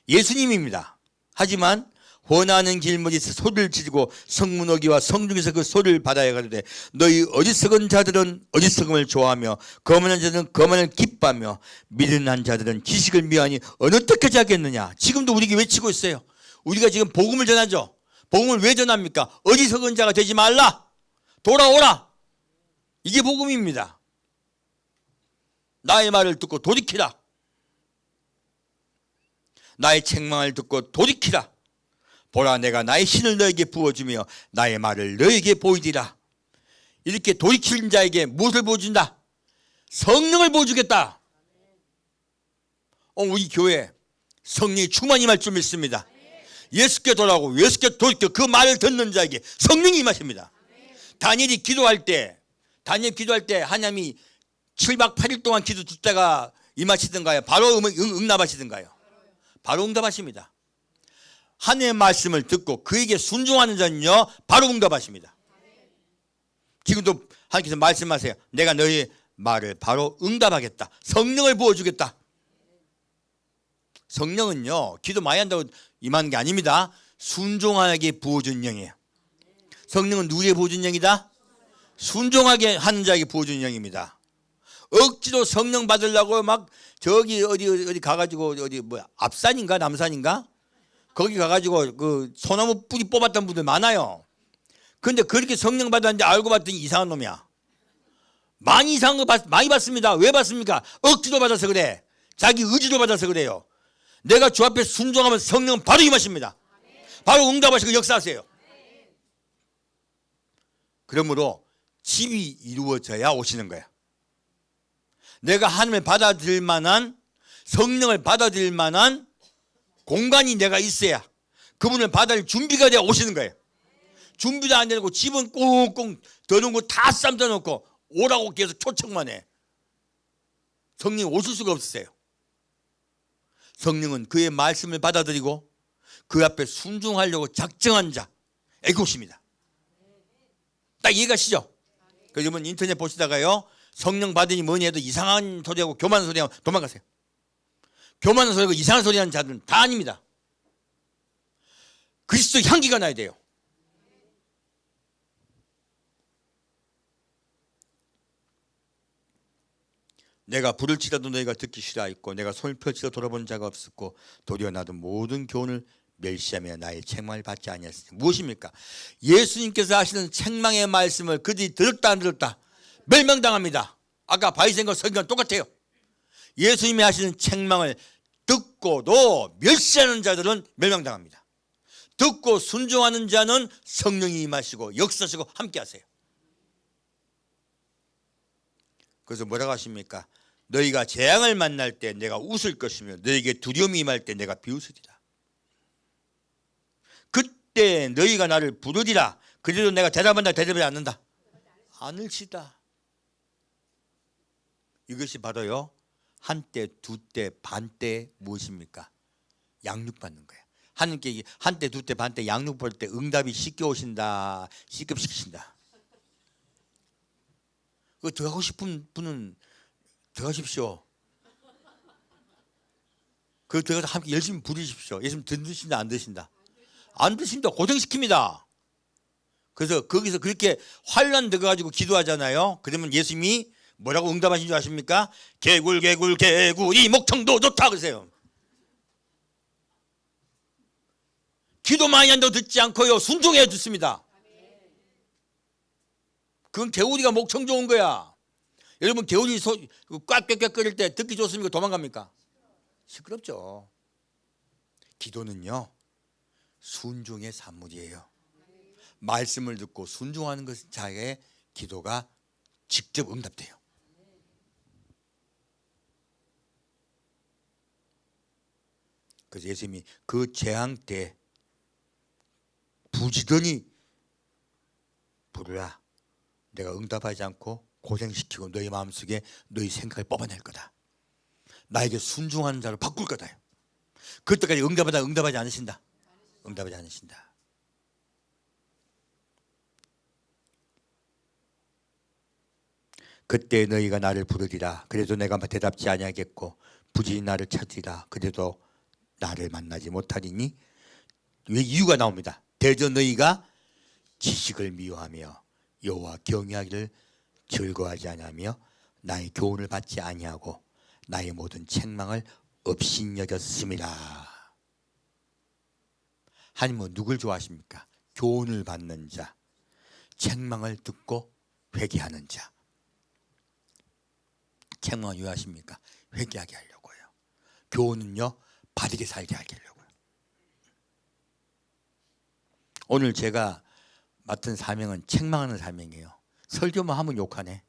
예수님입니다. 하지만 원하는 길머리에서 소리를 지르고 성문어기와 성중에서 그 소리를 받아야 가는데 너희 어리석은 자들은 어리석음을 좋아하며 거만한 자들은 거만을 기뻐하며 미련한 자들은 지식을 미워하니 어느 때까지 하겠느냐. 지금도 우리에게 외치고 있어요. 우리가 지금 복음을 전하죠. 복음을 왜 전합니까? 어리석은 자가 되지 말라. 돌아오라. 이게 복음입니다. 나의 말을 듣고 돌이키라. 나의 책망을 듣고 돌이키라. 보라, 내가 나의 신을 너에게 부어주며 나의 말을 너에게 보이리라. 이렇게 돌이키는 자에게 무엇을 보여준다? 성령을 보여주겠다. 우리 교회 성령이 충만히 임할 줄 믿습니다. 예수께 돌아오고 예수께 돌이켜 그 말을 듣는 자에게 성령이 임하십니다. 다니엘이 기도할 때 하나님이 7박 8일 동안 기도 듣다가 임하시던가요? 바로 응답하시던가요? 바로 응답하십니다. 하나님의 말씀을 듣고 그에게 순종하는 자는요 바로 응답하십니다. 지금도 하나님께서 말씀하세요. 내가 너희 말을 바로 응답하겠다. 성령을 부어주겠다. 성령은요 기도 많이 한다고 임하는 게 아닙니다. 순종하게 부어준 영이에요. 성령은 누구에게 부어준 영이다? 순종하게 하는 자에게 부어준 영입니다. 억지로 성령 받으려고 막 저기 어디 가가지고 어디 뭐야 앞산인가 남산인가 거기 가가지고 그 소나무 뿌리 뽑았던 분들 많아요. 근데 그렇게 성령 받았는데 알고 봤더니 이상한 놈이야. 많이 이상한 거 많이 받습니다. 왜 받습니까? 억지로 받아서 그래. 자기 의지로 받아서 그래요. 내가 주 앞에 순종하면 성령은 바로 임하십니다. 바로 응답하시고 역사하세요. 그러므로 집이 이루어져야 오시는 거야. 내가 하나님을 받아들일 만한 성령을 받아들일 만한 공간이 내가 있어야 그분을 받아들일 준비가 되어 오시는 거예요. 준비도 안 되고 집은 꽁꽁 더러운 거 다 쌈다 놓고 오라고 계속 초청만 해. 성령이 오실 수가 없으세요. 성령은 그의 말씀을 받아들이고 그 앞에 순종하려고 작정한 자에게 오십니다. 딱 이해가시죠? 그러면 인터넷 보시다가요 성령 받으니 뭐니 해도 이상한 소리하고 교만한 소리하고 도망가세요. 교만한 소리하고 이상한 소리하는 자들은 다 아닙니다. 그리스도 향기가 나야 돼요. 내가 부를지라도 너희가 듣기 싫어하였고 내가 손을 펼치려 돌아본 자가 없었고 도리어 나도 모든 교훈을 멸시하며 나의 책망을 받지 아니하였으니 무엇입니까? 예수님께서 하시는 책망의 말씀을 그들이 들었다 안 들었다 멸망당합니다. 아까 바이센과 서기관 똑같아요. 예수님이 하시는 책망을 듣고도 멸시하는 자들은 멸망당합니다. 듣고 순종하는 자는 성령이 임하시고 역사시고 함께하세요. 그래서 뭐라고 하십니까? 너희가 재앙을 만날 때 내가 웃을 것이며 너희에게 두려움이 임할 때 내가 비웃으리라. 그때 너희가 나를 부르리라. 그래도 내가 대답한다 대답하지 않는다. 않을시다. 이것이 바로요 한때 두때 반때 무엇입니까? 양육받는 거예요. 하나님께 한때 두때 반때 양육 볼 때 응답이 쉽게 오신다, 시급시키신다. 그거 들어가고 싶은 분은 들어가십시오. 그거 들어가서 함께 열심히 부르십시오. 예수님 드신다 안 드신다? 안 드신다. 고생시킵니다. 그래서 거기서 그렇게 환난 들어가지고 기도하잖아요. 그러면 예수님이 뭐라고 응답하신 줄 아십니까? 개굴 개굴 개굴이 목청도 좋다 그러세요. 기도 많이 한다고 듣지 않고요 순종해 주습니다. 그건 개구리가 목청 좋은 거야. 여러분 개구리 꽉꽉꽉 끓일 때 듣기 좋습니까? 도망갑니까? 시끄럽죠. 기도는요 순종의 산물이에요. 말씀을 듣고 순종하는 것 자에 기도가 직접 응답돼요. 그래서 예수님이 그 재앙 때 부지런히 부르라. 내가 응답하지 않고 고생시키고 너희 마음속에 너희 생각을 뽑아낼 거다. 나에게 순종하는 자로 바꿀 거다. 그때까지 응답하지 않으신다. 응답하지 않으신다. 그때 너희가 나를 부르리라. 그래도 내가 대답지 아니하겠고 부지런히 나를 찾으리라. 그래도 나를 만나지 못하리니 왜 이유가 나옵니다. 대저 너희가 지식을 미워하며 여호와 경외하기를 즐거워하지 아니하며 나의 교훈을 받지 아니하고 나의 모든 책망을 업신여겼음이라. 하나님은 누굴 좋아하십니까? 교훈을 받는 자, 책망을 듣고 회개하는 자. 책망을 왜 하십니까? 회개하게 하려고요. 교훈은요 바르게 살게 하게 하려고요. 오늘 제가 맡은 사명은 책망하는 사명이에요. 설교만 하면 욕하네.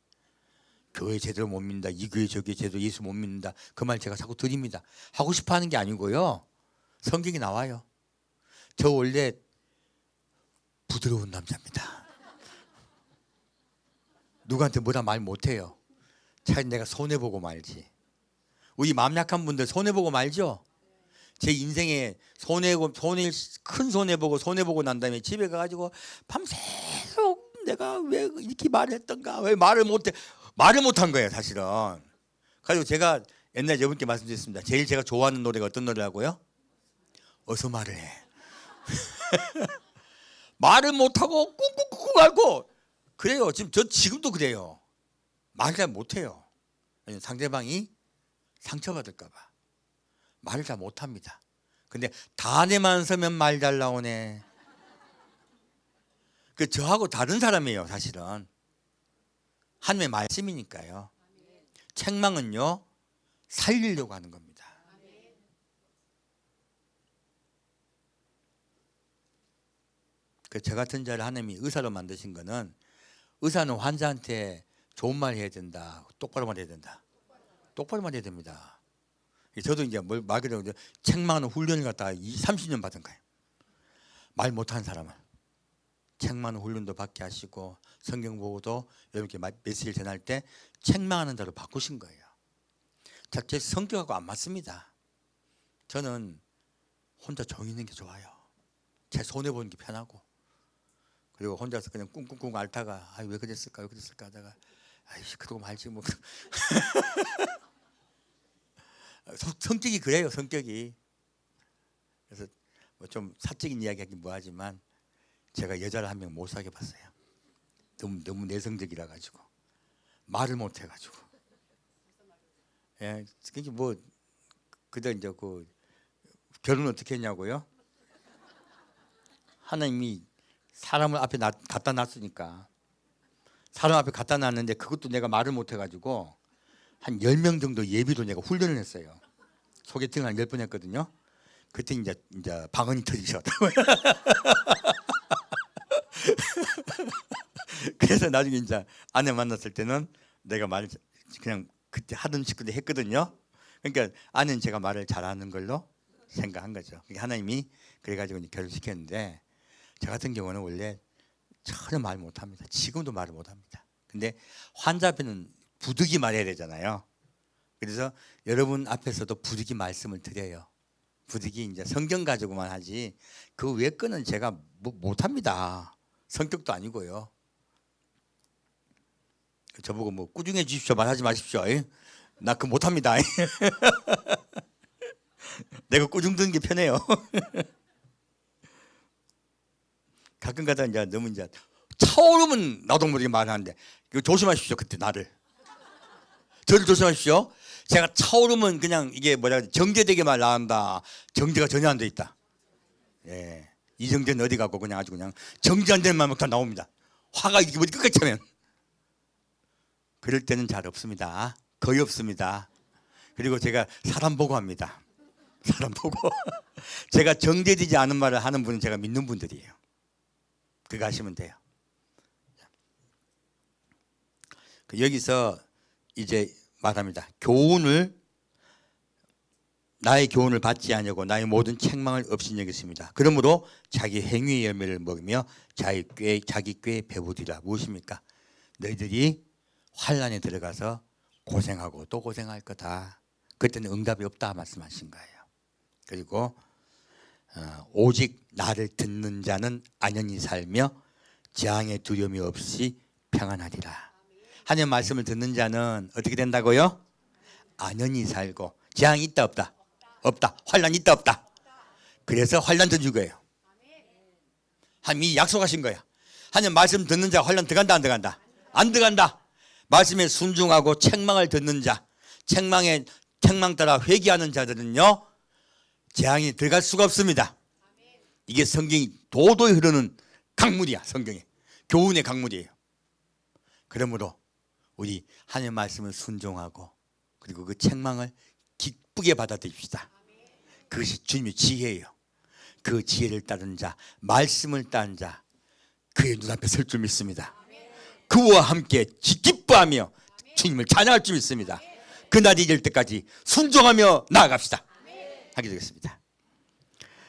교회 제대로 못 믿는다. 이 교회 저 교회 제대로 예수 못 믿는다. 그 말 제가 자꾸 드립니다. 하고 싶어 하는 게 아니고요. 성경이 나와요. 저 원래 부드러운 남자입니다. 누구한테 뭐라 말 못해요. 차라리 내가 손해보고 말지. 우리 마음 약한 분들 손해보고 말죠. 제 인생에 큰 손해보고 난 다음에 집에 가가지고 밤새도록 내가 왜 이렇게 말을 했던가, 왜 말을 못한 거예요 사실은. 그리고 제가 옛날에 여러분께 말씀드렸습니다. 제일 제가 좋아하는 노래가 어떤 노래라고요? 어서 말을 해. 말을 못하고 꾹꾹꾹 앓고 그래요. 지금도 그래요. 말을 잘 못해요. 상대방이 상처받을까 봐 말을 잘 못합니다. 근데 단에만 서면 말 잘 나오네. 그 저하고 다른 사람이에요 사실은. 하나님의 말씀이니까요. 책망은요 살리려고 하는 겁니다. 저 같은 자를 하나님이 의사로 만드신 거는, 의사는 환자한테 좋은 말 해야 된다, 똑바로 말해야 된다. 똑바로 말해야 됩니다. 저도 이제 말 그대로 책망하는 훈련을 갖다가 30년 받은 거예요. 말 못하는 사람을 책망하는 훈련도 받게 하시고 성경 보고도 여러분께 메시지를 전할 때 책망하는 자로 바꾸신 거예요. 제 성격하고 안 맞습니다. 저는 혼자 조용히 있는 게 좋아요. 제 손해보는 게 편하고. 그리고 혼자서 그냥 꿍꿍꿍 앓다가 왜 그랬을까 하다가 아이씨 그러고 말지 뭐. 성격이 그래요. 성격이. 그래서 뭐 좀 사적인 이야기하긴 뭐하지만 제가 여자를 한 명 못 사귀어 봤어요. 너무 내성적이라 가지고 말을 못 해가지고. 예, 그게 뭐 그때 이제 그 결혼 어떻게 했냐고요? 하나님이 사람을 앞에 갖다 놨으니까. 사람 앞에 갖다 놨는데 그것도 내가 말을 못 해가지고 한 10명 정도 예비로 내가 훈련을 했어요. 소개팅을 한 10번 했거든요. 그때 이제 방언이 터지셨더라고요. 그래서 나중에 이제 아내 만났을 때는 내가 말을 그냥 그때 하던 식구들 했거든요. 그러니까 아내는 제가 말을 잘하는 걸로 생각한 거죠. 하나님이 그래가지고 이제 결혼시켰는데 저 같은 경우는 원래 전혀 말 못합니다. 지금도 말을 못합니다. 근데 환자 앞에는 부득이 말해야 되잖아요. 그래서 여러분 앞에서도 부득이 말씀을 드려요. 부득이 이제 성경 가지고만 하지 그 외 거는 제가 못합니다. 성격도 아니고요. 저보고 뭐 꾸중해 주십시오 말하지 마십시오. 나 그거 못합니다. 내가 꾸중 드는 게 편해요. 가끔가다 이제 너무 이제 차오르면 나도 모르게 말하는데 이거 조심하십시오. 그때 저를 조심하십시오. 제가 차오르면 그냥 이게 뭐라 정제되게 말 나온다. 정제가 전혀 안 돼 있다. 예, 이정제는 어디 가고 그냥 아주 그냥 정제 안 되는 말만 다 나옵니다. 화가 이렇게 머리 끝까지 차면 그럴 때는 잘 없습니다. 거의 없습니다. 그리고 제가 사람 보고 합니다. 사람 보고 제가 정제되지 않은 말을 하는 분은 제가 믿는 분들이에요. 그거 하시면 돼요. 여기서 이제 말합니다. 나의 교훈을 받지 아니하고 나의 모든 책망을 없인 여겼습니다. 그러므로 자기 행위의 열매를 먹으며 자기 꾀에 배부리라. 무엇입니까? 너희들이 환난에 들어가서 고생하고 또 고생할 거다. 그때는 응답이 없다 말씀하신 거예요. 그리고 오직 나를 듣는 자는 안연히 살며 재앙의 두려움이 없이 평안하리라. 하나님 말씀을 듣는 자는 어떻게 된다고요? 안연히 살고. 재앙이 있다 없다? 없다. 환난 있다 없다? 그래서 환난 던질 거예요. 하나님이 약속하신 거야. 하나님 말씀 듣는 자 환난 들어간다 안 들어간다? 안 들어간다. 말씀에 순종하고 책망을 듣는 자, 책망 따라 회개하는 자들은요 재앙이 들어갈 수가 없습니다. 이게 성경이 도도히 흐르는 강물이야. 성경에 교훈의 강물이에요. 그러므로 우리 하나님의 말씀을 순종하고 그리고 그 책망을 기쁘게 받아들입시다. 그것이 주님의 지혜예요. 그 지혜를 따른 자, 말씀을 따른 자, 그의 눈앞에 설 줄 믿습니다. 그와 함께 기뻐하며 주님을 찬양할 줄 믿습니다. 그날이 이를 때까지 순종하며 나아갑시다. 하게 되겠습니다.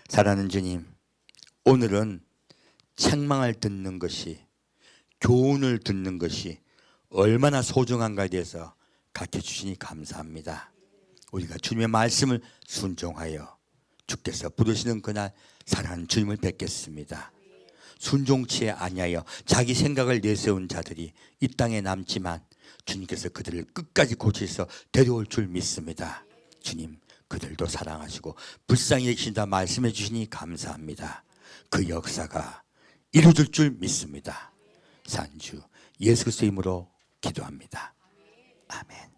사랑하는 주님, 오늘은 책망을 듣는 것이, 교훈을 듣는 것이 얼마나 소중한가에 대해서 가르쳐주시니 감사합니다. 우리가 주님의 말씀을 순종하여 주께서 부르시는 그날 사랑하는 주님을 뵙겠습니다. 순종치 아니하여 자기 생각을 내세운 자들이 이 땅에 남지만 주님께서 그들을 끝까지 고치셔서 데려올 줄 믿습니다. 주님, 그들도 사랑하시고 불쌍히 여기신다 말씀해 주시니 감사합니다. 그 역사가 이루어질 줄 믿습니다. 산주 예수 그리스도의 이름으로 기도합니다. 아멘.